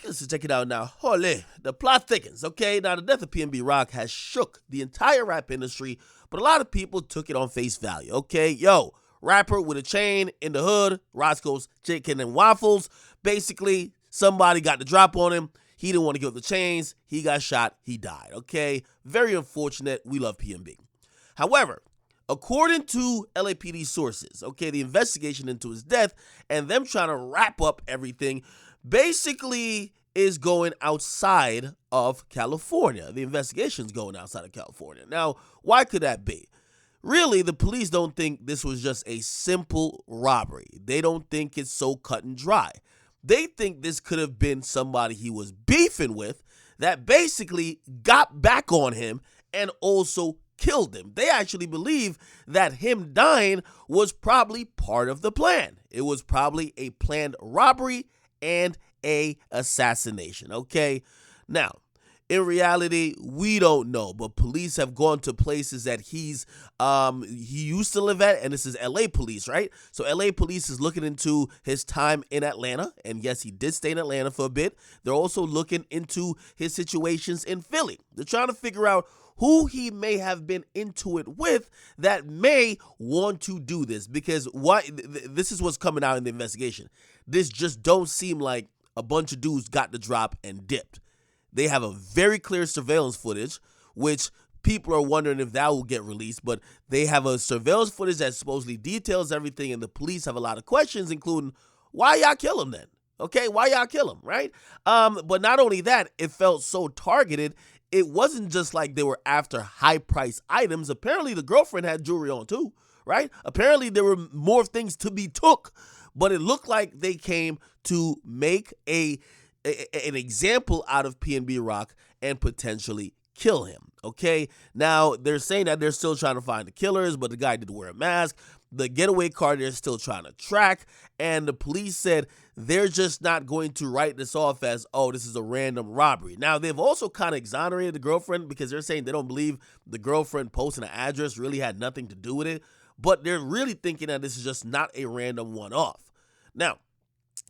Let's check it out now. Holy, the plot thickens. Okay, now the death of PnB Rock has shook the entire rap industry, but a lot of people took it on face value. Okay, yo, rapper with a chain in the hood, Roscoe's Chicken and Waffles. Basically, somebody got the drop on him. He didn't want to give up the chains. He got shot. He died. Okay, very unfortunate. We love PnB. However, according to LAPD sources, okay, the investigation into his death and them trying to wrap up everything basically is going outside of California. The investigation's going outside of California. Now, why could that be? Really, the police don't think this was just a simple robbery. They don't think it's so cut and dry. They think this could have been somebody he was beefing with that basically got back on him and also killed him. They actually believe that him dying was probably part of the plan. It was probably a planned robbery and a assassination, okay? Now, in reality, we don't know, but police have gone to places that he used to live at, and this is LA police, right? So LA police is looking into his time in Atlanta, and yes, he did stay in Atlanta for a bit. They're also looking into his situations in Philly. They're trying to figure out who he may have been into it with that may want to do this, because this is what's coming out in the investigation. This just don't seem like a bunch of dudes got the drop and dipped. They have a very clear surveillance footage, which people are wondering if that will get released, but they have a surveillance footage that supposedly details everything, and the police have a lot of questions, including, why y'all kill him then? Okay, why y'all kill him, right? But not only that, it felt so targeted. It wasn't just like they were after high-priced items. Apparently, the girlfriend had jewelry on too, right? Apparently, there were more things to be took, but it looked like they came to make an example out of PnB Rock and potentially kill him, okay? Now, they're saying that they're still trying to find the killers, but the guy did wear a mask. The getaway car they're still trying to track, and the police said they're just not going to write this off as, oh, this is a random robbery. Now, they've also kind of exonerated the girlfriend because they're saying they don't believe the girlfriend posting an address really had nothing to do with it, but they're really thinking that this is just not a random one-off. Now,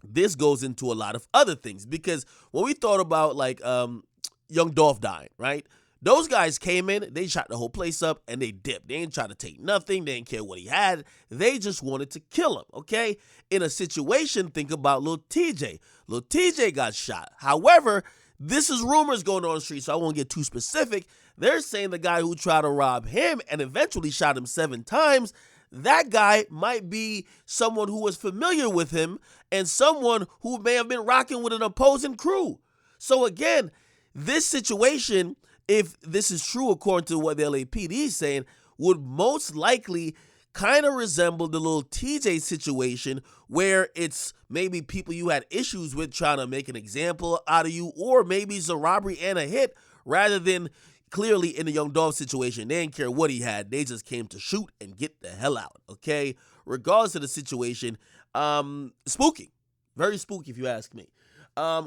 this goes into a lot of other things, because when we thought about like Young Dolph dying, right? Those guys came in, they shot the whole place up, and they dipped. They didn't try to take nothing. They didn't care what he had. They just wanted to kill him, okay? In a situation, think about Lil TJ. Lil TJ got shot. However, this is rumors going on the street, so I won't get too specific. They're saying the guy who tried to rob him and eventually shot him 7 times, that guy might be someone who was familiar with him and someone who may have been rocking with an opposing crew. So again, this situation, if this is true according to what the LAPD is saying, would most likely kind of resemble the little TJ situation, where it's maybe people you had issues with trying to make an example out of you, or maybe it's a robbery and a hit, rather than clearly in the Young Dolph situation, they didn't care what he had. They just came to shoot and get the hell out, okay? Regardless of the situation, spooky. Very spooky if you ask me.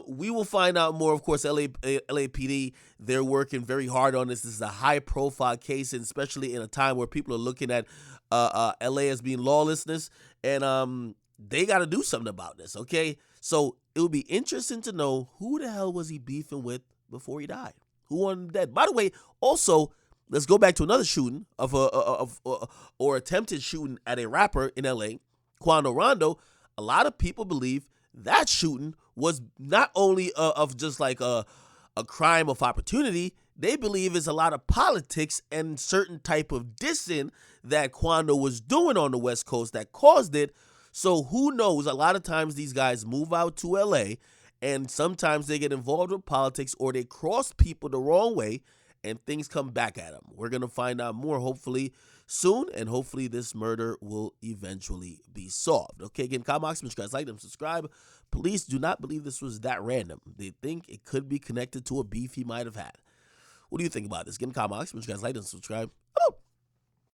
We will find out more. Of course, LAPD, they're working very hard on this. This is a high-profile case, and especially in a time where people are looking at LA as being lawlessness, and they got to do something about this, okay? So it would be interesting to know who the hell was he beefing with before he died? Who wanted him dead? By the way, also, let's go back to another shooting or attempted shooting at a rapper in LA, Quando Rondo. A lot of people believe that shooting was not only of just like a crime of opportunity. They believe it's a lot of politics and certain type of dissing that Quando was doing on the West Coast that caused it. So who knows? A lot of times these guys move out to LA, and sometimes they get involved with politics, or they cross people the wrong way and things come back at them. We're going to find out more hopefully soon, and hopefully this murder will eventually be solved. Okay, again, comment, make sure you guys like them, subscribe. Police do not believe this was that random. They think it could be connected to a beef he might have had. What do you think about this? Again, comment, make sure you guys like them, subscribe. Oh.